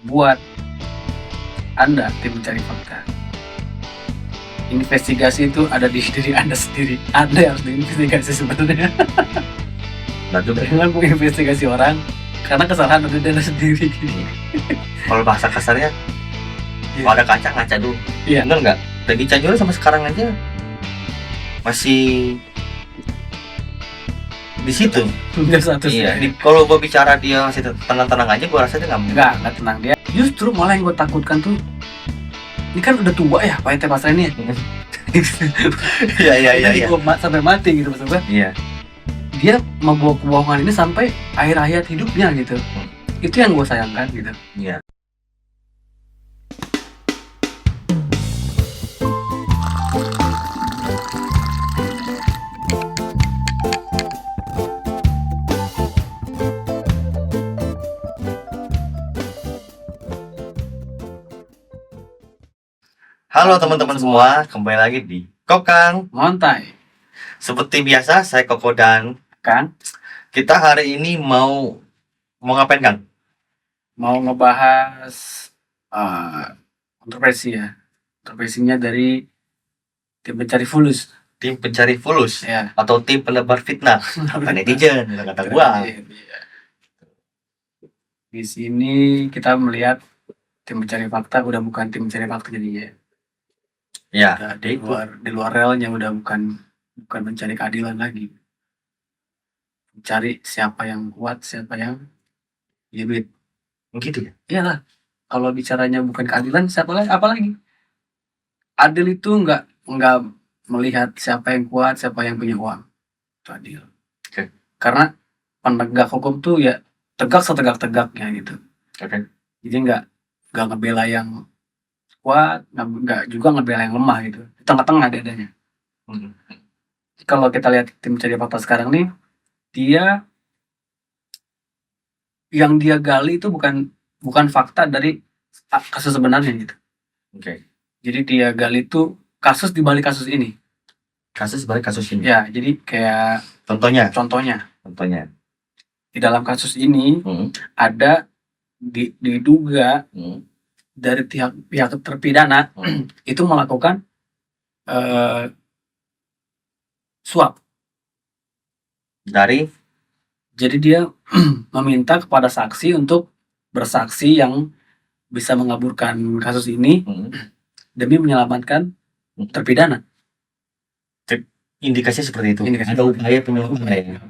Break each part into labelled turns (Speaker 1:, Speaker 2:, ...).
Speaker 1: buat Anda tim mencari fakta. Investigasi itu ada di diri Anda sendiri. Anda yang harus diinvestigasi sebenarnya.
Speaker 2: Nah juga
Speaker 1: Jangan menginvestigasi orang karena kesalahan ada di Anda sendiri.
Speaker 2: kalau bahasa kasarnya kalau ada kaca ngaca dulu.
Speaker 1: Iya.
Speaker 2: Bener nggak? Dari Canjolo sampai sekarang aja masih di situ.
Speaker 1: Udah satu
Speaker 2: Iya. Kalau gue bicara dia masih tenang-tenang aja, gue rasa dia
Speaker 1: nggak tenang dia. Justru malah yang gue takutkan tuh, ini kan udah tua ya Pak Ete Pasra ini.
Speaker 2: Iya.
Speaker 1: Gue sampai mati gitu maksud gue.
Speaker 2: Iya.
Speaker 1: Dia membawa kebohongan ini sampai akhir hayat hidupnya gitu. Itu yang gue sayangkan gitu.
Speaker 2: Iya. Halo teman-teman semua, kembali lagi di Kokang
Speaker 1: Montai.
Speaker 2: Seperti biasa, saya Koko dan
Speaker 1: Kang,
Speaker 2: kita hari ini mau ngapain, Kang?
Speaker 1: mau ngebahas kontroversi ya. Kontroversinya dari tim pencari fulus.
Speaker 2: Tim pencari fulus
Speaker 1: Ya.
Speaker 2: atau tim penebar fitnah? Kata netizen, kata gua.
Speaker 1: Di sini kita melihat tim pencari fakta udah bukan tim pencari fakta jadinya.
Speaker 2: Ya,
Speaker 1: Udah di luar relnya, udah bukan mencari keadilan lagi. Mencari siapa yang kuat, siapa yang duit.
Speaker 2: begitu ya.
Speaker 1: Iyalah, kalau bicaranya bukan keadilan, siapa lagi? Apalagi adil itu nggak melihat siapa yang kuat, siapa yang punya uang. Itu adil.
Speaker 2: Oke.
Speaker 1: Karena penegak hukum tuh ya tegak setegak-tegaknya gitu.
Speaker 2: Oke.
Speaker 1: Jadi nggak ngebela yang kuat, nggak juga ngebela yang lemah gitu. Di tengah-tengah dia adanya. Kalau kita lihat tim pencari fakta sekarang nih, dia yang dia gali itu bukan fakta dari kasus sebenarnya gitu.
Speaker 2: Oke.
Speaker 1: Jadi dia gali itu kasus di balik kasus ini.
Speaker 2: Kasus balik kasus ini.
Speaker 1: Ya, jadi kayak contohnya di dalam kasus ini ada diduga dari pihak terpidana itu melakukan suap. Jadi dia meminta kepada saksi untuk bersaksi yang bisa mengaburkan kasus ini demi menyelamatkan terpidana.
Speaker 2: Indikasinya seperti itu. Ada upaya penyelamatkan.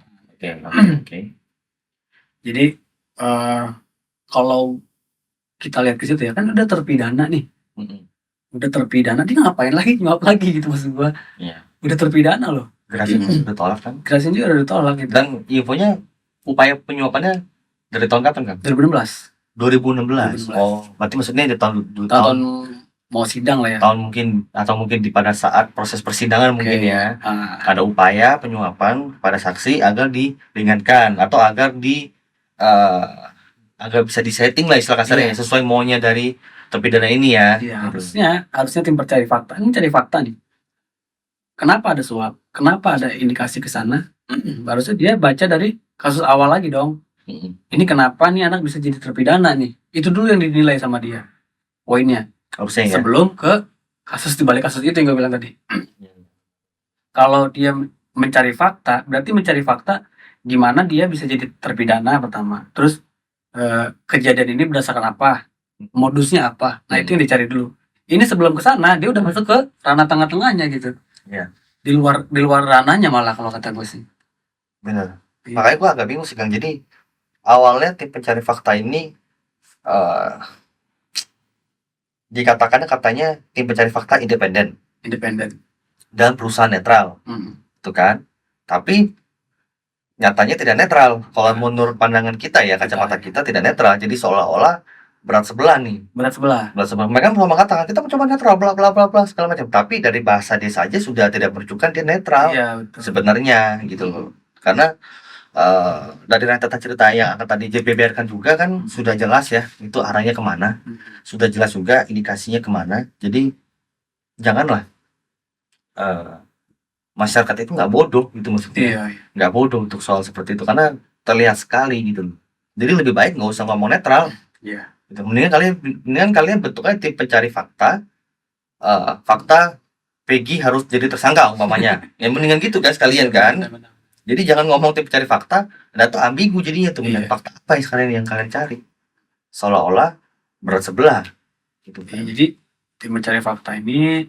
Speaker 2: Oke.
Speaker 1: Jadi kalau kita lihat ke situ ya, kan udah terpidana nih. Udah terpidana, dia ngapain lagi nyuap lagi gitu maksud gua.
Speaker 2: Iya.
Speaker 1: Udah terpidana loh.
Speaker 2: Gerasinya udah ditolak kan?
Speaker 1: Gerasinya juga udah ditolak gitu.
Speaker 2: Dan infonya upaya penyuapannya dari tahun kapan, Kang? 2016. Oh, berarti maksudnya di tahun
Speaker 1: mau sidang lah ya.
Speaker 2: Tahun mungkin di pada saat proses persidangan mungkin ya. Ada upaya penyuapan pada saksi agar diringankan atau agar agar bisa disetting lah istilah kasarnya sesuai maunya dari terpidana ini ya.
Speaker 1: Iya, harusnya tim pencari fakta ini mencari fakta nih. Kenapa ada suap? Kenapa ada indikasi ke sana? Harusnya dia baca dari kasus awal lagi dong. Ini kenapa nih anak bisa jadi terpidana nih? Itu dulu yang dinilai sama dia. Poinnya.
Speaker 2: Harusnya ya.
Speaker 1: Sebelum ke kasus di balik kasus itu yang gue bilang tadi. Kalau dia mencari fakta, berarti mencari fakta gimana dia bisa jadi terpidana pertama. Terus kejadian ini berdasarkan apa? Modusnya apa? Nah, itu yang dicari dulu. Ini sebelum ke sana dia udah masuk ke ranah tengah-tengahnya gitu.
Speaker 2: Iya.
Speaker 1: Di luar ranahnya malah kalau kata gue sih.
Speaker 2: Benar. Makanya gue agak bingung sih, Kang. Jadi awalnya tim pencari fakta ini katanya tim pencari fakta independen dan perusahaan netral, itu kan? Tapi nyatanya tidak netral. Kalau menurut pandangan kita ya, kacamata kita tidak netral. Jadi seolah-olah berat sebelah. Mereka mau mengatakan kita mencoba netral, bla bla bla bla segala macam. Tapi dari bahasa dia saja sudah tidak menunjukkan dia netral.
Speaker 1: Iya, betul.
Speaker 2: Sebenarnya gitu loh. Karena dari rentetan cerita yang akan tadi dibeberkan juga kan sudah jelas ya itu arahnya kemana, sudah jelas juga indikasinya kemana. Jadi janganlah masyarakat itu nggak bodoh gitu maksudnya. Nggak bodoh untuk soal seperti itu karena terlihat sekali gitu loh. Jadi lebih baik nggak usah ngomong netral.
Speaker 1: Iya.
Speaker 2: Gitu. Mendingan kalian bentuknya tim pencari fakta. Fakta Peggy harus jadi tersangka umpamanya. Ya mendingan gitu kan sekalian kan. Jadi jangan ngomong tim pencari fakta, dan tuh ambigu jadinya tuh.
Speaker 1: Iya.
Speaker 2: Fakta apa yang kalian cari? Seolah-olah berat sebelah. Gitu kan.
Speaker 1: Jadi tim mencari fakta ini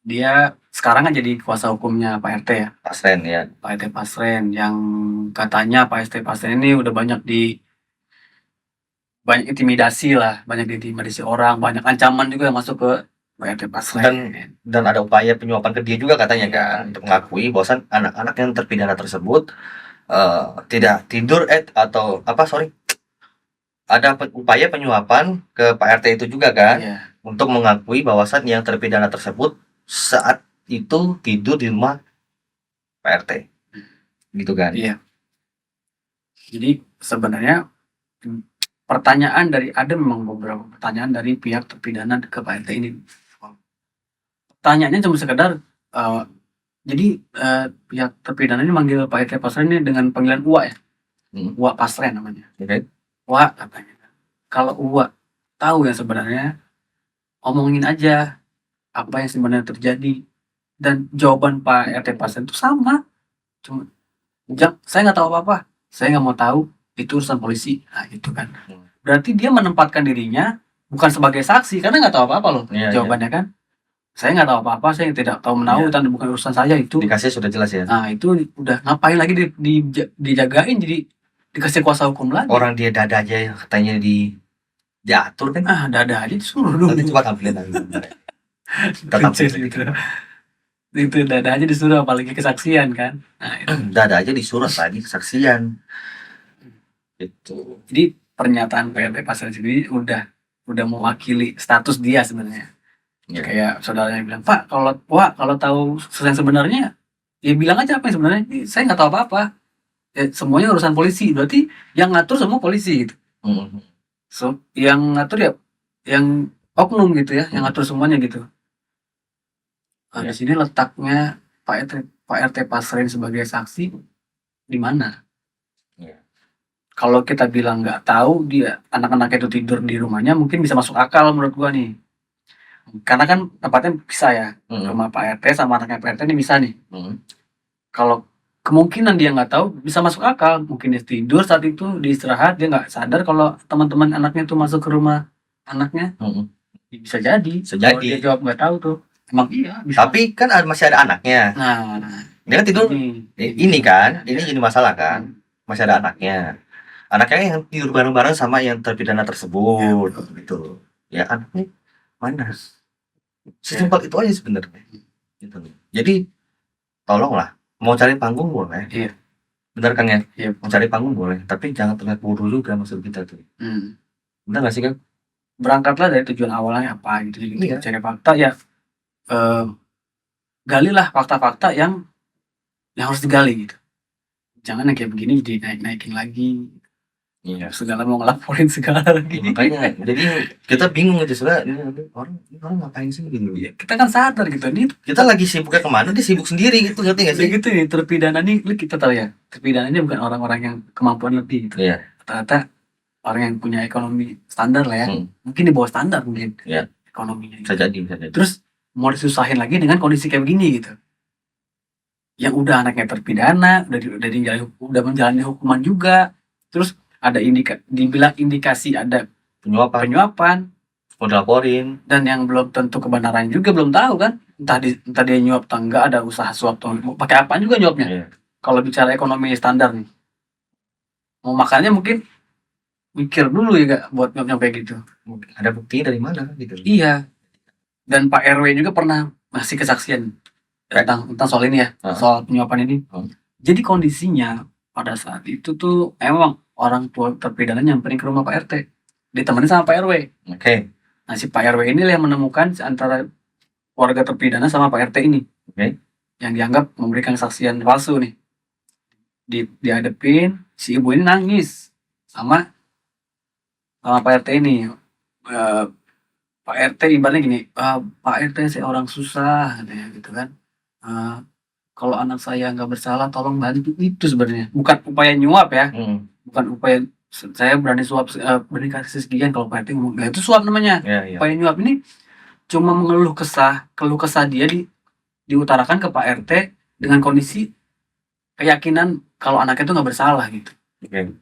Speaker 1: dia sekarang kan jadi kuasa hukumnya Pak RT ya.
Speaker 2: Pasren ya.
Speaker 1: Pak RT Pasren yang katanya Pak RT Pasren ini udah banyak intimidasi orang, banyak ancaman juga yang masuk ke Pak RT Pasren.
Speaker 2: Dan ada upaya penyuapan ke dia juga katanya kan, untuk mengakui bahwa anak-anak yang terpidana tersebut tidak tidur atau ada upaya penyuapan ke Pak RT itu juga kan, untuk mengakui bahwasan yang terpidana tersebut saat itu tidur di rumah Pak RT, gitu kan?
Speaker 1: Iya. Jadi sebenarnya ada memang beberapa pertanyaan dari pihak terpidana ke Pak RT ini. Pertanyaannya cuma sekedar pihak terpidana ini manggil Pak RT Pasren ini dengan panggilan Uwa ya. Uwa Pasren namanya. Uwa katanya. Kalau Uwa tahu yang sebenarnya, omongin aja apa yang sebenarnya terjadi. Dan jawaban Pak RT Pasren itu sama. Cuma saya nggak tahu apa-apa. Saya nggak mau tahu, itu urusan polisi. Nah itu kan. Berarti dia menempatkan dirinya bukan sebagai saksi karena nggak tahu apa-apa loh jawabannya kan. Saya nggak tahu apa-apa, saya tidak tahu menahu, dan bukan urusan saya itu.
Speaker 2: Dikasih sudah jelas ya.
Speaker 1: Nah itu udah ngapain lagi dijagain, jadi dikasih kuasa hukum lagi.
Speaker 2: Orang dia dada aja katanya diatur kan.
Speaker 1: Dada aja disuruh dulu.
Speaker 2: Nanti coba tampilin lagi.
Speaker 1: Itu dada aja disuruh, apalagi kesaksian kan. Nah,
Speaker 2: dada aja disuruh lagi kesaksian. Itu.
Speaker 1: Jadi pernyataan Pak RT Pasren sendiri udah mewakili status dia sebenarnya. Kayak saudaranya bilang, Pak, kalau tahu yang sebenarnya, ya bilang aja apa yang sebenarnya. Saya nggak tahu apa-apa. Ya, semuanya urusan polisi. Berarti yang ngatur semua polisi gitu. So, yang ngatur ya yang oknum gitu ya, yang ngatur semuanya gitu. Nah, di sini letaknya Pak RT Pasren sebagai saksi di mana? Kalau kita bilang nggak tahu, dia anak-anak itu tidur di rumahnya, mungkin bisa masuk akal menurut gua nih. Karena kan tempatnya bisa ya, rumah Pak RT sama anaknya Pak RT ini bisa nih. Kalau kemungkinan dia nggak tahu, bisa masuk akal. Mungkin dia tidur saat itu, dia istirahat, dia nggak sadar kalau teman-teman anaknya itu masuk ke rumah anaknya. Bisa jadi. Kalau dia jawab nggak tahu tuh, emang iya. Bisa.
Speaker 2: Tapi kan masih ada anaknya.
Speaker 1: Nah,
Speaker 2: dia kan tidur. Ini kan, ini jadi masalah kan. Masih ada anaknya. Anaknya yang tidur bareng-bareng sama yang terpidana tersebut, gitu. Ya anaknya mana? Sesimpel itu aja sebenarnya. Gitu. Jadi tolonglah, mau cari panggung boleh.
Speaker 1: Iya.
Speaker 2: Benar kan ya?
Speaker 1: Iya.
Speaker 2: Mau cari panggung boleh, tapi jangan terlihat bodoh juga maksud kita tuh. Benar nggak sih kan?
Speaker 1: Berangkatlah dari tujuan awalnya apa gitu. Iya. Cari fakta ya. Galilah fakta-fakta yang harus digali gitu. Jangan yang kayak begini naik-naikin lagi. Iya. Segala mau ngelaporin segala lagi.
Speaker 2: Makanya jadi kita bingung aja sebenarnya, orang ngapain sih gitu.
Speaker 1: Ya, kita kan sadar gitu nih.
Speaker 2: Kita lagi sibuknya kemana, dia sibuk sendiri gitu, ngerti nggak sih?
Speaker 1: Gitu nih, terpidana nih, kita tahu ya, terpidana ini bukan orang-orang yang kemampuan lebih gitu.
Speaker 2: Iya.
Speaker 1: Rata-rata orang yang punya ekonomi standar lah ya, mungkin di bawah standar mungkin. Iya. Ekonominya.
Speaker 2: Bisa jadi.
Speaker 1: Terus mau disusahin lagi dengan kondisi kayak begini gitu. Yang udah anaknya terpidana, udah menjalani hukuman juga, terus ada dibilang indikasi ada penyuapan,
Speaker 2: mau dilaporin,
Speaker 1: dan yang belum tentu kebenarannya juga belum tahu kan, entah dia nyuap atau enggak, ada usaha suap atau pakai apaan juga nyuapnya. Kalau bicara ekonomi standar nih, mau makannya mungkin mikir dulu ya gak buat nyuap kayak gitu.
Speaker 2: Ada bukti dari mana gitu.
Speaker 1: Iya. Dan Pak RW juga pernah ngasih kesaksian tentang soal ini ya, soal penyuapan ini. Jadi kondisinya pada saat itu tuh emang orang tua terpidana nyamperin ke rumah Pak RT, ditemani sama Pak RW. Nah si Pak RW ini yang menemukan antara warga terpidana sama Pak RT ini, yang dianggap memberikan kesaksian palsu nih. Dihadapin, si ibu ini nangis sama Pak RT ini. Pak RT ibaratnya gini, Pak RT saya orang susah gitu kan. Kalau anak saya nggak bersalah tolong bantu, itu sebenarnya bukan upaya nyuap ya. Bukan upaya saya berani suap, berani kasih sekian kalau Pak RT ngomong, nah itu suap namanya.
Speaker 2: Iya.
Speaker 1: Upaya nyuap ini cuma mengeluh keluh kesah dia diutarakan ke Pak RT dengan kondisi keyakinan kalau anaknya itu nggak bersalah gitu.
Speaker 2: Oke.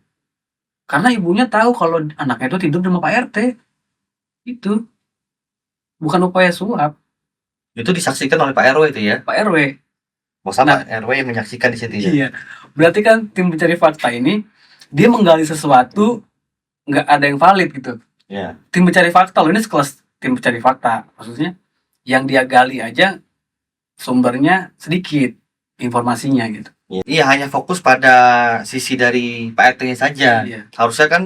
Speaker 1: Karena ibunya tahu kalau anaknya itu tidur sama Pak RT. Itu bukan upaya suap.
Speaker 2: Itu disaksikan oleh Pak RW itu ya?
Speaker 1: Pak RW.
Speaker 2: Bos sama RW yang menyaksikan di situ ya?
Speaker 1: Iya. Berarti kan tim pencari fakta ini dia menggali sesuatu nggak ada yang valid gitu.
Speaker 2: Iya.
Speaker 1: Tim pencari fakta loh, ini sekelas tim pencari fakta. Maksudnya yang dia gali aja sumbernya sedikit informasinya gitu.
Speaker 2: Iya, hanya fokus pada sisi dari Pak RT-nya saja.
Speaker 1: Iya.
Speaker 2: Harusnya kan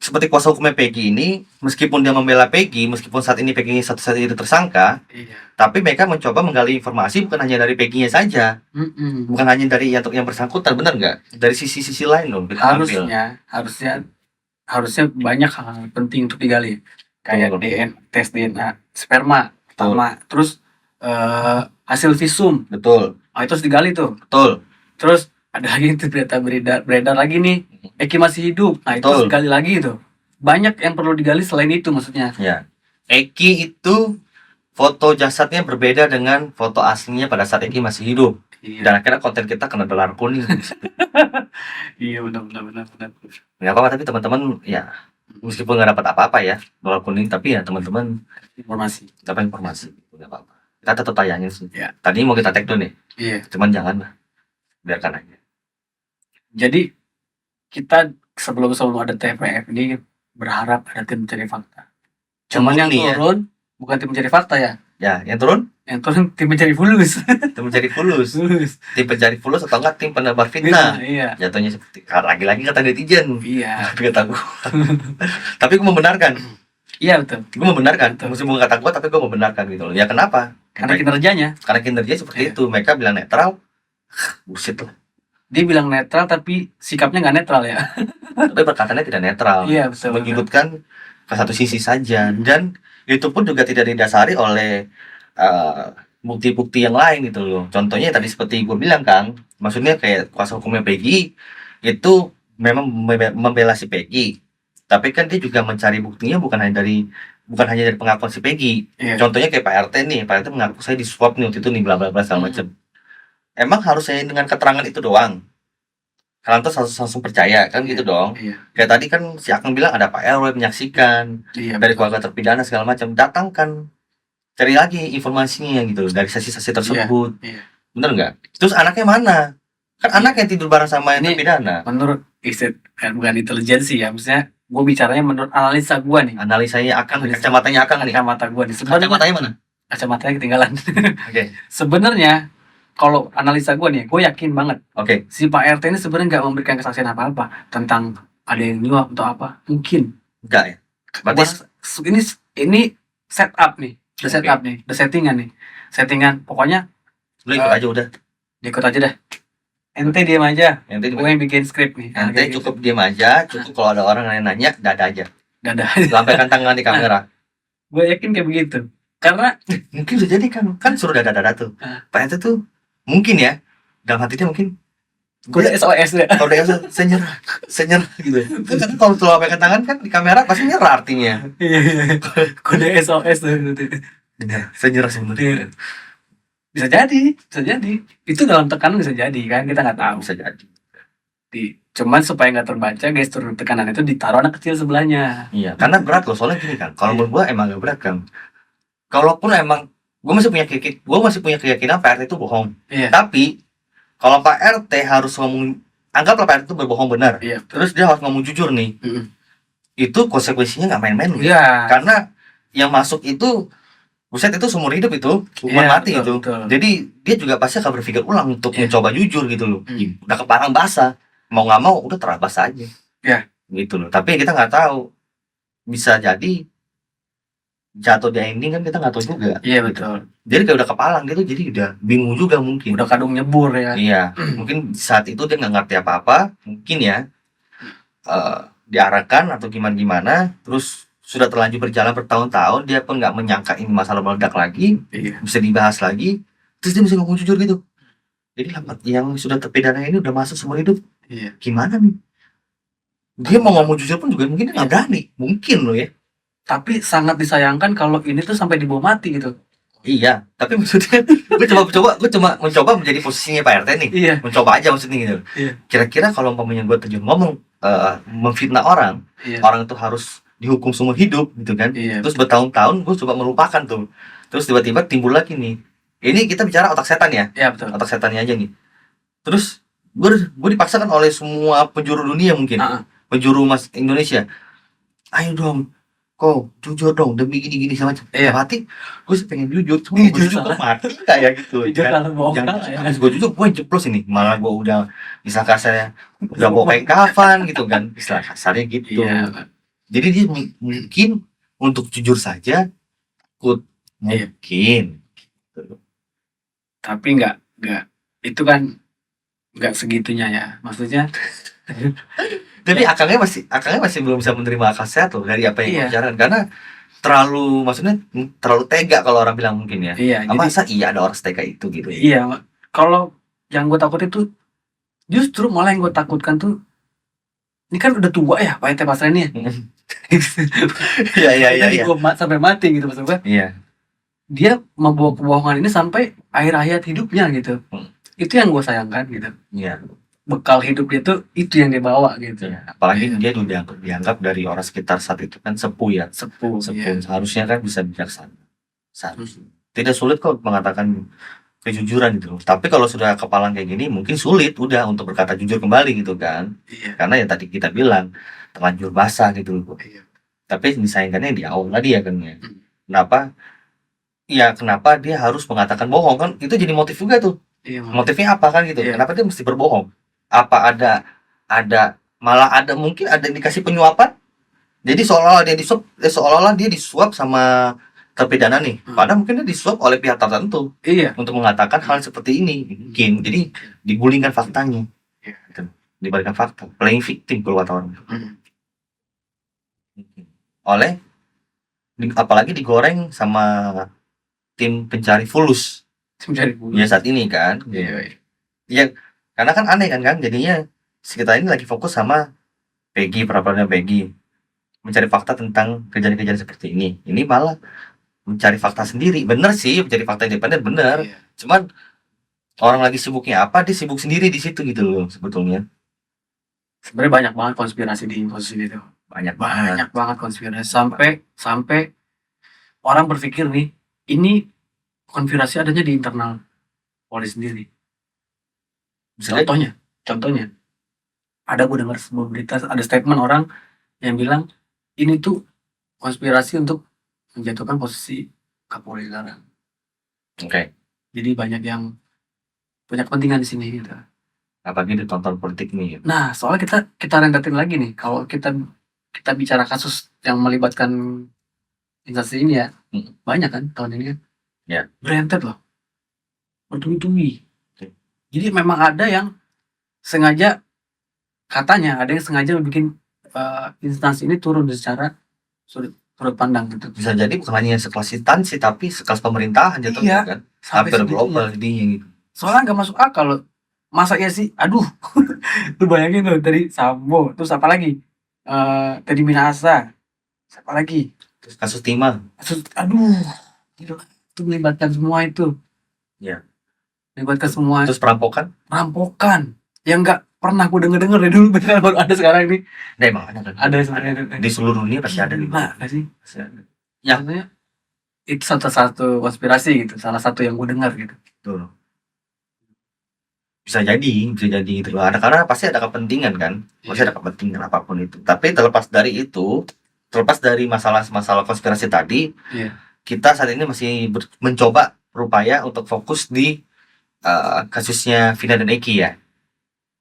Speaker 2: seperti kuasa hukumnya Peggy ini, meskipun dia membela Peggy, meskipun saat ini Peggy satu-satu itu tersangka,
Speaker 1: Iya.
Speaker 2: tapi mereka mencoba menggali informasi bukan hanya dari Peggy-nya saja, bukan hanya dari yang bersangkutan, benar nggak? Dari sisi-sisi lain loh.
Speaker 1: Harusnya banyak hal penting untuk digali, kayak tes DNA sperma pertama, terus hasil visum,
Speaker 2: betul.
Speaker 1: Itu harus digali tuh,
Speaker 2: betul.
Speaker 1: Terus ada lagi itu beredar lagi nih, Eki masih hidup, nah itu harus digali lagi tuh. Banyak yang perlu digali selain itu maksudnya.
Speaker 2: Ya. Eki itu foto jasadnya berbeda dengan foto aslinya pada saat Eki masih hidup. Iya. Dan akhirnya konten kita kena dolar kuning.
Speaker 1: Iya benar.
Speaker 2: Nggak apa-apa, tapi teman-teman ya meskipun nggak dapat apa-apa ya dolar kuning, tapi ya teman-teman dapat informasi, nggak apa-apa. Kita tetap tayangin sih. Ya. Tadi mau kita tag dulu nih. Iya. Cuman jangan lah, biarkan aja.
Speaker 1: Jadi kita sebelum ada TPF ini berharap ada tim mencari fakta. Cuman yang turun bukan tim mencari fakta ya.
Speaker 2: Ya, yang turun
Speaker 1: tim mencari fulus.
Speaker 2: Tim mencari fulus. Tim pencari fulus atau enggak tim penebar fitnah.
Speaker 1: Iya.
Speaker 2: Jatuhnya seperti lagi-lagi kata netizen.
Speaker 1: Iya.
Speaker 2: Kata gua. Tapi gue membenarkan.
Speaker 1: Iya betul.
Speaker 2: Gue membenarkan. Meskipun kata gua, tapi gue membenarkan gitu loh. Ya kenapa?
Speaker 1: Karena kinerjanya.
Speaker 2: Karena kinerjanya seperti itu. Mereka bilang netral. Bullshit lah.
Speaker 1: Dia bilang netral tapi sikapnya nggak netral ya.
Speaker 2: Tapi perkataannya tidak netral.
Speaker 1: Iya betul.
Speaker 2: Menyudutkan ke satu sisi saja, dan itu pun juga tidak didasari oleh bukti-bukti yang lain gitu loh. Contohnya tadi seperti gue bilang Kang, maksudnya kayak kuasa hukumnya Peggy itu memang membela si Peggy, tapi kan dia juga mencari buktinya bukan hanya dari pengakuan si Peggy. Iya. Contohnya kayak Pak RT nih, Pak RT mengaku saya disuap nih waktu itu nih bla bla bla segala macam. Emang harus saya dengan keterangan itu doang? Kalian tuh langsung percaya kan gitu dong. Iya. Kayak tadi kan si Akang bilang ada Pak RW menyaksikan, dari keluarga terpidana segala macam. Datangkan, cari lagi informasinya gitu dari saksi-saksi tersebut. Iya. Bener nggak? Terus anaknya mana? Kan anak yang tidur bareng sama yang terpidana. Menurut
Speaker 1: bukan intelijensi ya, maksudnya gue bicaranya menurut analisa gue nih.
Speaker 2: Analisanya Akang, kacamatanya Akang nih.
Speaker 1: Kacamata gue nih.
Speaker 2: Kacamatanya mana?
Speaker 1: Kacamatanya ketinggalan.
Speaker 2: Oke.
Speaker 1: Sebenarnya kalau analisa gue nih, gue yakin banget.
Speaker 2: Oke.
Speaker 1: Si Pak RT ini sebenarnya nggak memberikan kesaksian apa-apa tentang ada yang nyuap atau apa. Mungkin.
Speaker 2: Enggak ya.
Speaker 1: Berarti ini setup nih. Setup nih. The settingan nih. Settingan. Pokoknya.
Speaker 2: Lu ikut aja udah.
Speaker 1: Ikut aja dah. Ente diam aja. Gue yang bikin skrip nih.
Speaker 2: Ente cukup diam aja. Cukup kalau ada orang yang nanya, dada aja.
Speaker 1: Dada.
Speaker 2: Lambaikan tangan di kamera.
Speaker 1: Gue yakin kayak begitu. Karena
Speaker 2: mungkin bisa jadi kan suruh dada tuh. Pak RT tuh mungkin ya dalam hatinya mungkin
Speaker 1: kode SOS ya.
Speaker 2: Kode SOS saya nyerah gitu. Kan kalau lambaikan tangan kan di kamera pasti nyerah artinya.
Speaker 1: Iya. Kode SOS tuh.
Speaker 2: Saya nyerah sebenarnya.
Speaker 1: Bisa jadi. Itu dalam tekanan bisa jadi kan, kita nggak tahu.
Speaker 2: Bisa jadi.
Speaker 1: Cuman supaya nggak terbaca gestur tekanan itu ditaruh anak kecil sebelahnya.
Speaker 2: Iya, karena berat loh soalnya gini kan. Kalau menurut gua emang gak berat kan. Kalaupun emang gue masih punya keyakinan Pak RT itu bohong. Iya. Tapi kalau Pak RT harus ngomong, anggaplah Pak RT itu berbohong benar. Iya. Terus dia harus ngomong jujur nih. Itu konsekuensinya nggak main-main. Iya. Karena yang masuk itu, buset, itu seumur hidup itu, hukuman mati betul, itu. Betul. Jadi dia juga pasti akan berpikir ulang untuk mencoba jujur gitu loh. Udah keparang basah, mau nggak mau udah terabas aja. Iya. Gitu loh. Tapi kita nggak tahu, bisa jadi jatuh di ending kan kita nggak tahu juga. Iya betul. Jadi kayak udah kepalang gitu, jadi udah bingung juga mungkin. Udah kadung nyebur ya. Iya. Mungkin saat itu dia nggak ngerti apa-apa, mungkin ya diarahkan atau gimana, terus sudah terlanjur berjalan bertahun-tahun, dia pun nggak menyangka ini masalah meledak lagi, bisa dibahas lagi, terus dia bisa ngomong jujur gitu. Jadi yang sudah terpidana ini udah masuk seumur hidup. Iya. Gimana nih? Dia mau ngomong jujur pun juga mungkin nggak berani, mungkin loh ya.
Speaker 1: Tapi sangat disayangkan kalau ini tuh sampai dibawa mati gitu.
Speaker 2: Iya, tapi maksudnya gue cuma mencoba menjadi posisinya Pak RT nih.
Speaker 1: Iya.
Speaker 2: Mencoba aja maksudnya gitu.
Speaker 1: Iya.
Speaker 2: Kira-kira kalau umpamanya gue terjun ngomong memfitnah orang, orang itu harus dihukum seumur hidup gitu kan. Terus bertahun-tahun gue coba melupakan tuh. Terus tiba-tiba timbul lagi nih. Ini kita bicara otak setan ya.
Speaker 1: Iya betul.
Speaker 2: Otak setannya aja nih. Terus gue dipaksakan oleh semua penjuru dunia mungkin. Penjuru Mas Indonesia. Ayo dong, kau jujur dong demi gini-gini sama macam. Mati, gue sih pengen jujur, cuma gue jujur kok mati kayak gitu. Jangan gue jujur, gue jeplos ini, malah gue udah istilah kasarnya udah bawa kain kafan gitu kan, istilah kasarnya gitu. Jadi dia mungkin untuk jujur saja takut, mungkin. Tapi nggak itu kan nggak segitunya ya, maksudnya. Tapi akangnya masih belum bisa menerima akal sehat loh dari apa yang bicarakan, karena terlalu tega kalau orang bilang mungkin ya. Masa iya ada orang setega itu gitu. Iya, kalau yang gue takut itu justru malah yang gue takutkan tuh, ini kan udah tua ya Pak RT Pasren ya. Iya. Gue sampai mati gitu maksud gue. Iya. Dia membawa kebohongan ini sampai akhir hayat hidupnya gitu. Itu yang gue sayangkan gitu. Iya. Bekal hidup dia tuh itu yang dia bawa gitu. Apalagi dia udah dianggap dari orang sekitar saat itu kan sepuh ya. Sepuh. Seharusnya kan bisa bijaksana. Seharusnya. Tidak sulit kok mengatakan kejujuran gitu. Tapi kalau sudah kepalang kayak gini mungkin sulit udah untuk berkata jujur kembali gitu kan. Karena ya tadi kita bilang terlanjur basah gitu. Tapi disayangkannya di awal tadi ya kan ya. Kenapa dia harus mengatakan bohong kan? Itu jadi motif juga tuh. Motifnya apa kan gitu? Kenapa dia mesti berbohong? Apa malah ada mungkin ada indikasi penyuapan? Jadi seolah-olah dia disuap sama terpidana nih. Padahal mungkin dia disuap oleh pihak tertentu. Untuk mengatakan hal seperti ini mungkin. Jadi digulingkan faktanya. Dibalikan fakta, playing victim kalau kata orang. Apalagi digoreng sama tim pencari fulus. Ya saat ini kan. Iya. Karena kan aneh kan jadinya kita ini lagi fokus sama perapradilan Peggy mencari fakta tentang kejadian-kejadian seperti ini malah mencari fakta sendiri. Bener sih mencari fakta independen bener. Cuman orang lagi sibuknya apa, dia sibuk sendiri di situ gitu loh sebetulnya. Sebenarnya banyak banget konspirasi di posisi itu. Banyak banget konspirasi sampai orang berpikir nih ini konspirasi adanya di internal Polri sendiri. Contohnya ada gue dengar sebuah berita, ada statement orang yang bilang ini tuh konspirasi untuk menjatuhkan posisi Kapolri sekarang. Jadi banyak yang punya kepentingan di sini gitu. Apalagi ditonton politik nih. Nah, soalnya kita rendatin lagi nih, kalau kita bicara kasus yang melibatkan instansi ini ya, banyak kan tahun ini kan. Berentet loh, bertubi-tubi. Jadi memang ada yang sengaja, katanya ada yang sengaja bikin instansi ini turun secara sudut pandang gitu. Bisa jadi bukan hanya sekelas instansi tapi sekelas pemerintahan jatuhnya kan. Hampir global jadinya gitu. Soalnya nggak masuk akal loh. Masa ya sih, aduh. Lu bayangin loh tadi Sambo, terus apa lagi? Teddy Minahasa. Siapa lagi? Terus kasus Timah. Aduh. Itu melibatkan semua itu. Iya. Melibatkan semua. Terus perampokan yang nggak pernah gue denger dari dulu, beneran baru ada sekarang ini. Nah, emang ada sebenarnya di seluruh dunia pasti ada nih. Nah, sih. Yang itu satu konspirasi gitu, salah satu yang gue dengar gitu. Tuh. Bisa jadi gitu loh. Karena pasti ada kepentingan kan. Pasti ada kepentingan apapun itu. Tapi terlepas dari masalah konspirasi tadi, kita saat ini masih mencoba berupaya untuk fokus di kasusnya Vina dan Eki ya.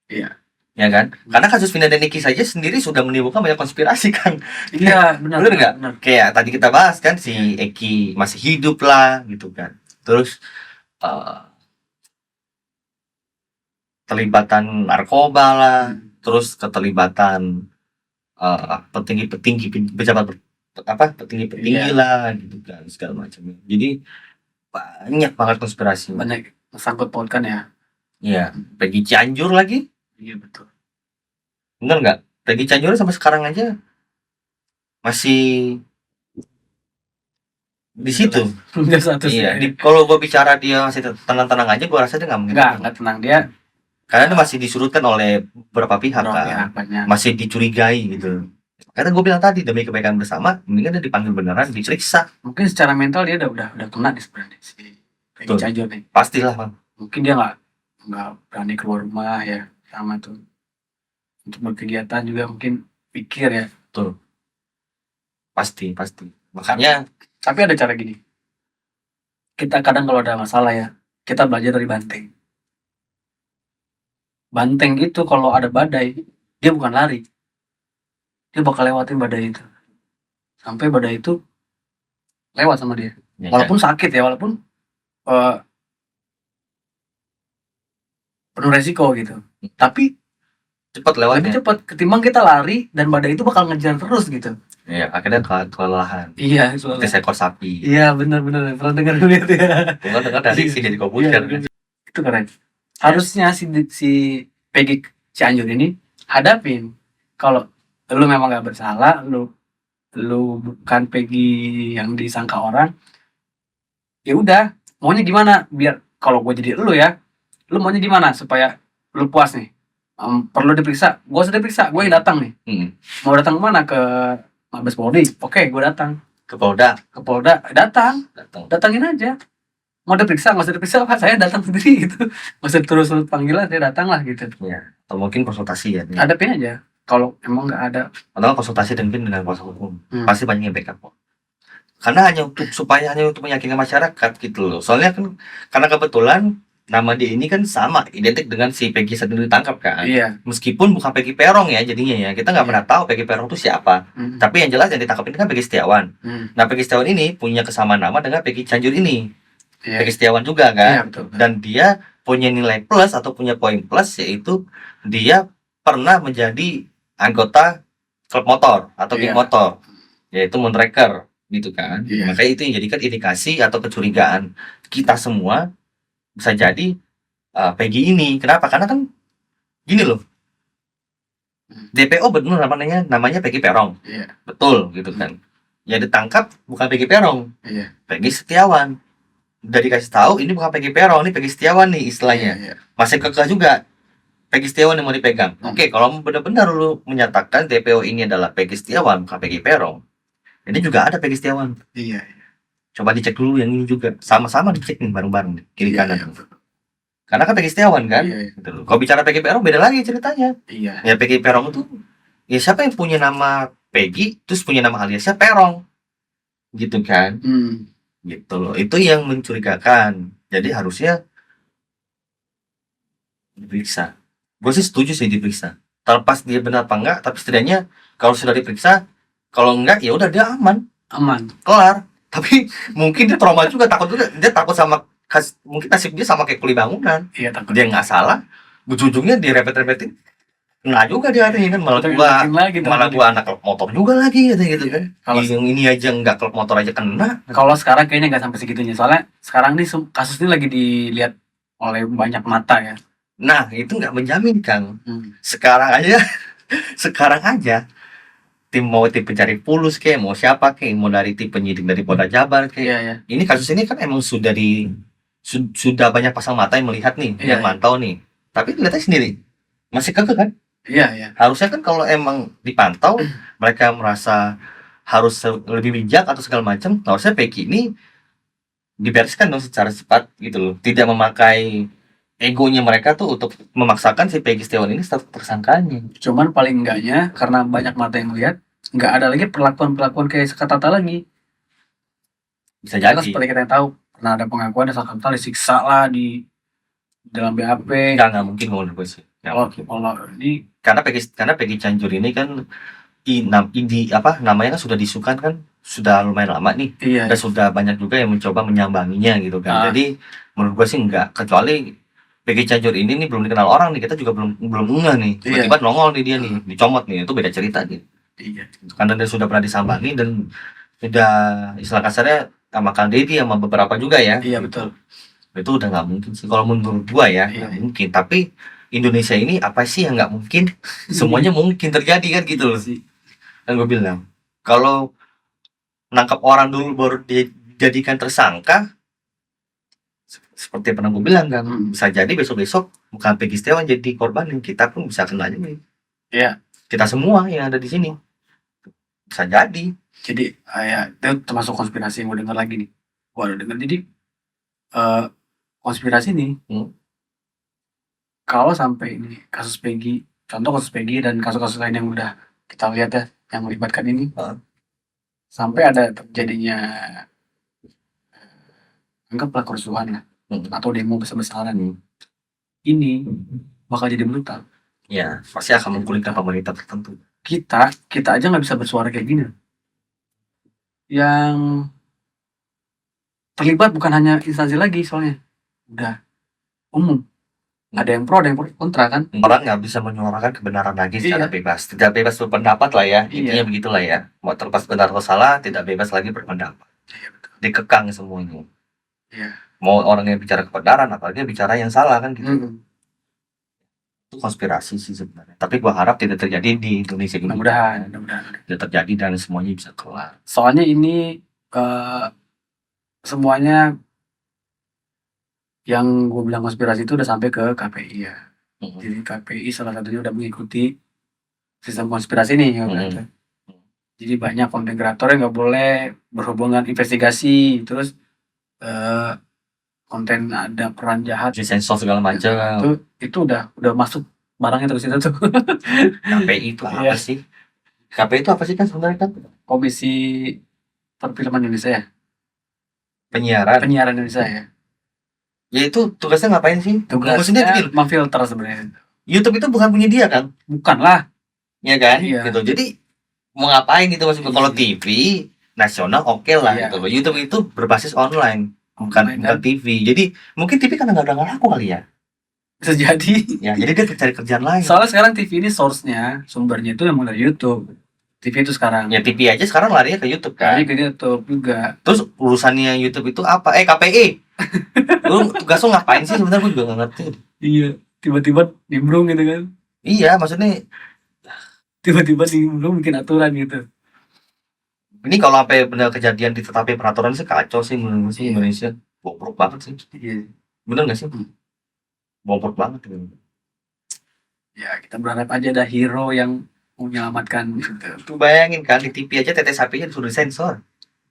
Speaker 2: Iya. Ya kan? Karena kasus Vina dan Eki saja sendiri sudah menimbulkan banyak konspirasi kan. Iya, benar nggak? Kayak tadi kita bahas kan si Eki masih hidup lah gitu kan. Terus terlibatan narkoba lah, terus keterlibatan petinggi pejabat petinggi lah gitu kan segala macam. Jadi banyak banget konspirasi. Banyak sangkut pautkan ya. Iya, pergi Cianjur lagi. Iya betul. Bener nggak? Peggy Cianjur sampai sekarang aja masih di situ.
Speaker 1: Udah status
Speaker 2: Iya, kalau gue bicara dia masih tenang-tenang aja, gue rasa dia nggak mungkin.
Speaker 1: Nggak tenang dia.
Speaker 2: Karena dia masih disurutkan oleh beberapa pihak kan, masih dicurigai gitu. Karena gue bilang tadi demi kebaikan bersama, mendingan dia dipanggil beneran, diperiksa.
Speaker 1: Mungkin secara mental dia udah kena di sebenarnya si Peggy Cianjur nih.
Speaker 2: Pastilah bang.
Speaker 1: Mungkin dia nggak berani keluar rumah ya, sama tuh untuk berkegiatan juga mungkin pikir ya.
Speaker 2: Betul. Pasti. Makanya.
Speaker 1: Tapi ada cara gini. Kita kadang kalau ada masalah ya, kita belajar dari banteng. Banteng itu kalau ada badai, dia bukan lari. Dia bakal lewatin badai itu. Sampai badai itu lewat sama dia. Ya, walaupun sakit ya, walaupun penuh resiko gitu. Tapi
Speaker 2: cepat lewatnya.
Speaker 1: Lebih cepat ketimbang kita lari dan badai itu bakal ngejar terus gitu.
Speaker 2: Iya, akhirnya kelelahan.
Speaker 1: Iya,
Speaker 2: seperti seekor sapi.
Speaker 1: Iya, benar. Pernah dengar gitu ya.
Speaker 2: Bukan dengar dari si Deddy Corbuzier.
Speaker 1: Itu keren. Harusnya si Peggy Cianjur ini hadapin kalau lu memang gak bersalah, lu bukan Peggy yang disangka orang. Ya udah, maunya gimana? Biar kalau gue jadi lu ya, lu maunya gimana supaya lu puas nih? Perlu diperiksa, gue sudah diperiksa, gue yang datang nih. Mau datang kemana? Ke Mabes Polri? Oke, gue datang.
Speaker 2: Ke Polda,
Speaker 1: datangin aja. Mau diperiksa, nggak usah diperiksa, Pak, saya datang sendiri gitu. Nggak usah terus panggilan, saya datang lah gitu.
Speaker 2: Ya, atau mungkin konsultasi ya.
Speaker 1: Hadapin aja. Kalau emang nggak ada.
Speaker 2: Atau konsultasi dengan kuasa hukum, pasti banyak yang backup kok. Karena hanya untuk meyakinkan masyarakat gitu loh. Soalnya kan karena kebetulan nama dia ini kan sama identik dengan si Peggy saat itu ditangkap kan.
Speaker 1: Iya.
Speaker 2: Meskipun bukan Peggy Perong ya jadinya ya, kita nggak pernah tahu Peggy Perong itu siapa. Tapi yang jelas yang ditangkap ini kan Peggy Setiawan. Nah, Peggy Setiawan ini punya kesamaan nama dengan Peggy Cianjur ini. Peggy Setiawan juga kan.
Speaker 1: Iya, betul.
Speaker 2: Dan dia punya nilai plus atau punya poin plus, yaitu dia pernah menjadi anggota klub motor atau geng motor, yaitu Moonraker gitu kan. Makanya itu yang jadikan indikasi atau kecurigaan kita semua. Bisa jadi Peggy ini. Kenapa? Karena kan gini loh, DPO benar namanya Peggy Perong. Betul gitu kan. Yang ditangkap bukan Peggy Perong, Peggy Setiawan. Udah dikasih tahu ini bukan Peggy Perong, ini Peggy Setiawan nih istilahnya. Masih kekeh juga Peggy Setiawan yang mau dipegang. Oke, kalau benar-benar lu menyatakan DPO ini adalah Peggy Setiawan bukan Peggy Perong, ini juga ada Peggy Setiawan. Iya. Coba dicek dulu yang ini juga. Sama-sama dicek nih bareng-bareng kiri kanan. Karena kan Peggy Setiawan kan. Gitu. Kalau bicara Peggy Perong beda lagi ceritanya. Ya Peggy Perong itu ya siapa yang punya nama Peggy terus punya nama aliasnya Perong. Gitu kan. Gitu loh. Itu yang mencurigakan. Jadi harusnya diperiksa. Gue sih setuju sih diperiksa. Terlepas dia benar apa enggak, tapi setidaknya kalau sudah diperiksa, kalau enggak ya udah dia aman. Kelar. Tapi mungkin dia trauma juga, dia takut sama mungkin nasib dia sama kayak kuli bangunan. Iya, takut. Dia nggak salah, ujung-ujungnya direpet-repetin, nggak juga dia kan malah gua anak klub motor juga lagi gitu kan. Kalau yang ini aja nggak klub motor aja kena. Kalau
Speaker 1: sekarang kayaknya nggak sampai segitunya, soalnya sekarang nih kasus ini lagi dilihat oleh banyak mata ya.
Speaker 2: Nah itu nggak menjamin Kang. Sekarang aja tim pencari Pulus kayak mau siapa kayak mau dari tim penyidik dari Polda Jabar kayak ini kasus ini kan emang sudah banyak pasang mata yang melihat nih, yang mantau nih, tapi lihatnya sendiri masih kekeh kan. Harusnya kan kalau emang dipantau mereka merasa harus lebih bijak atau segala macam, harusnya Peggy ini dibereskan dong secara cepat gitu loh, tidak memakai egonya mereka tuh untuk memaksakan si Peggy Setiawan ini tersangkanya.
Speaker 1: Cuman paling enggaknya karena banyak mata yang melihat, nggak ada lagi perlakuan kayak Sakatata lagi.
Speaker 2: Bisa jadi.
Speaker 1: Seperti kita yang tahu, pernah ada pengakuan Sakatata disiksa lah di dalam BAP.
Speaker 2: Nggak mungkin menurut gue sih. Karena Peggy Cianjur ini kan namanya kan sudah disukan kan sudah lumayan lama nih. Dan sudah banyak juga yang mencoba menyambanginya gitu kan. Jadi menurut gue sih enggak, kecuali Peggy Cianjur ini nih belum dikenal orang nih, kita juga belum ngeh nih, tiba-tiba nongol nih dia nih, dicomot nih, itu beda cerita nih. Karena dia sudah pernah disambangi dan sudah istilah kasarnya sama Kang Deddy sama beberapa juga ya.
Speaker 1: Iya betul.
Speaker 2: Itu udah nggak mungkin sih kalau menurut gua ya, nggak mungkin. Tapi Indonesia ini apa sih yang nggak mungkin? Semuanya mungkin terjadi kan gitu loh sih. Dan gue bilang kalau nangkap orang dulu baru dijadikan tersangka, seperti yang pernah gue bilang kan, bisa jadi besok-besok bukan Peggy Setiawan jadi korban, yang kita pun bisa kena juga.
Speaker 1: Iya.
Speaker 2: Kita semua yang ada di sini bisa jadi.
Speaker 1: Jadi ya itu termasuk konspirasi yang gue dengar lagi nih. Gue ada dengar jadi konspirasi nih. Kalau sampai ini kasus Peggy, contoh kasus Peggy dan kasus-kasus lain yang udah kita lihat ya, yang melibatkan ini, sampai ada terjadinya anggaplah kerusuhan lah, atau demo besar-besaran, ini bakal jadi brutal.
Speaker 2: Ya, pasti akan menggulingkan pemerintah tertentu.
Speaker 1: Kita aja nggak bisa bersuara kayak gini. Yang terlibat bukan hanya instansi lagi, soalnya udah umum. Ada yang pro, ada yang kontra kan.
Speaker 2: Orang nggak bisa menyuarakan kebenaran lagi secara bebas. Tidak bebas berpendapat lah ya. Intinya begitulah ya. Mau terlepas benar atau salah, tidak bebas lagi berpendapat. Betul. Dikekang semuanya. Mau orang yang bicara kebenaran, apalagi bicara yang salah kan gitu. Itu konspirasi sih sebenarnya. Tapi gua harap tidak terjadi di Indonesia.
Speaker 1: Mudah-mudahan
Speaker 2: tidak terjadi dan semuanya bisa kelar.
Speaker 1: Soalnya ini semuanya yang gue bilang konspirasi itu udah sampai ke KPI ya. Jadi KPI salah satunya udah mengikuti sistem konspirasi nih. Jadi banyak konten kreator yang nggak boleh berhubungan investigasi, terus konten ada peran jahat,
Speaker 2: disensor segala macam.
Speaker 1: Itu udah masuk barangnya terus itu tuh.
Speaker 2: KPI itu apa sih? KPI itu apa sih kan sebenarnya kan?
Speaker 1: Komisi Perfilman Indonesia ya.
Speaker 2: Penyiaran
Speaker 1: Indonesia ya.
Speaker 2: Ya itu tugasnya ngapain sih?
Speaker 1: Tugasnya memfilter sebenarnya.
Speaker 2: YouTube itu bukan punya dia kan?
Speaker 1: Bukan lah.
Speaker 2: Ya kan? Gitu. Jadi mau ngapain gitu maksudnya? Kalau TV nasional oke lah gitu. YouTube itu berbasis online, bukan TV. Jadi mungkin TV kan nggak laku kali ya.
Speaker 1: Bisa jadi.
Speaker 2: Ya, jadi dia cari kerjaan lain.
Speaker 1: Soalnya sekarang TV ini source-nya, sumbernya itu yang dari YouTube. TV itu sekarang.
Speaker 2: Ya TV aja sekarang larinya ke YouTube kan.
Speaker 1: Ke YouTube juga.
Speaker 2: Terus urusannya YouTube itu apa? KPI. Lu tugas lu ngapain sih sebenarnya, gue juga nggak ngerti.
Speaker 1: Iya, tiba-tiba nimbrung gitu kan.
Speaker 2: Iya, maksudnya
Speaker 1: tiba-tiba nimbrung bikin aturan gitu.
Speaker 2: Ini kalau sampai benar kejadian ditetapin peraturan sih kacau sih menurut Indonesia. Bobrok banget sih. Iya. Bener nggak sih? Bobrok banget gitu.
Speaker 1: Ya, kita berharap aja ada hero yang menyelamatkan gitu.
Speaker 2: Tuh bayangin kan di TV aja tetes sapinya disuruh sensor.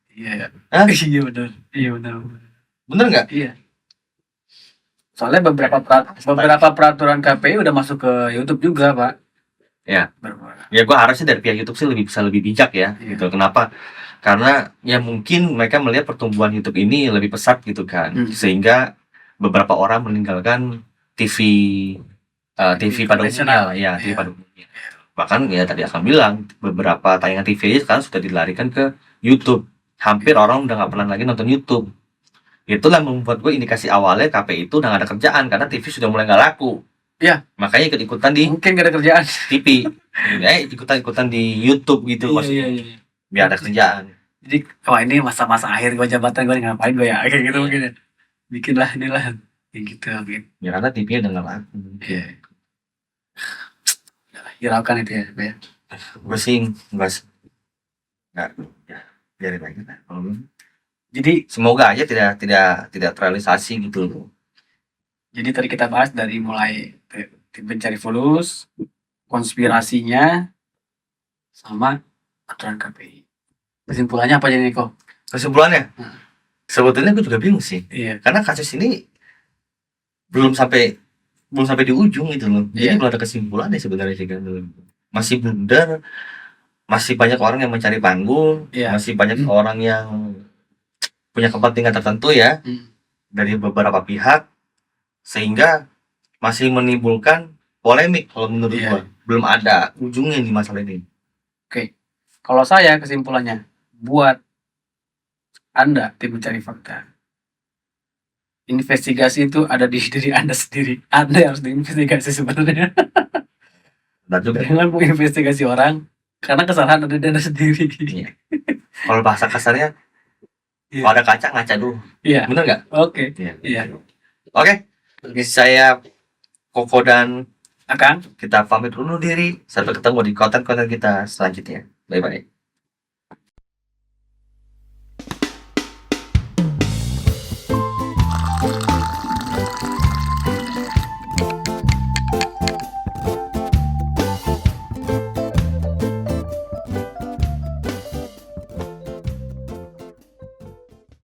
Speaker 1: Iya. Iya benar. Bener nggak? Iya. Soalnya beberapa peraturan KPI udah masuk ke YouTube juga, Pak.
Speaker 2: Ya. Ya gue harusnya dari pihak YouTube sih bisa lebih bijak ya. Gitu. Kenapa? Karena ya mungkin mereka melihat pertumbuhan YouTube ini lebih pesat gitu kan. Sehingga beberapa orang meninggalkan TV pada umumnya ya, TV pada umumnya. Bahkan ya tadi akan bilang beberapa tayangan TV sekarang sudah dilarikan ke YouTube. Hampir orang udah nggak pernah lagi nonton YouTube. Itulah membuat gue indikasi awalnya KPI itu udah gak ada kerjaan karena TV sudah mulai nggak laku. Iya. Makanya ikut-ikutan di mungkin gak ada kerjaan TV. Ikutan-ikutan di YouTube gitu. Iya. Biar ada kerjaan. Jadi
Speaker 1: wah ini masa-masa akhir gue jabatan, gue ngapain gue ya kayak gitu mungkin ya. Bikinlah inilah kayak gitu mungkin.
Speaker 2: Ya karena TV-nya udah nggak laku.
Speaker 1: Iya. Hiraukan itu ya.
Speaker 2: Gue sih nggak ya biarin aja lah. Jadi semoga aja tidak terrealisasi gitu.
Speaker 1: Jadi tadi kita bahas dari mulai pencari fulus, konspirasinya, sama aturan KPI. Kesimpulannya apa jadi Niko?
Speaker 2: Kesimpulannya? Sebetulnya gue juga bingung sih. Iya. Karena kasus ini belum sampai di ujung gitu loh. Jadi belum ada kesimpulannya sebenarnya sih kan. Masih blunder, masih banyak orang yang mencari panggung, masih banyak orang yang punya kepentingan tertentu ya dari beberapa pihak, sehingga masih menimbulkan polemik kalau menurut gua. Belum ada ujungnya di masalah ini. Oke.
Speaker 1: Kalau saya kesimpulannya, buat Anda tim mencari fakta, investigasi itu ada di diri Anda sendiri. Anda yang harus diinvestigasi sebenarnya. Jangan mau investigasi orang karena kesalahan ada di Anda sendiri.
Speaker 2: Iya. Kalau bahasa kasarnya, kalau ada kaca ngaca dulu.
Speaker 1: Iya.
Speaker 2: Bener nggak?
Speaker 1: Oke. Iya.
Speaker 2: Oke. Saya Koko dan
Speaker 1: Akang.
Speaker 2: kita pamit undur diri. Sampai ketemu di konten-konten kita selanjutnya. Bye-bye.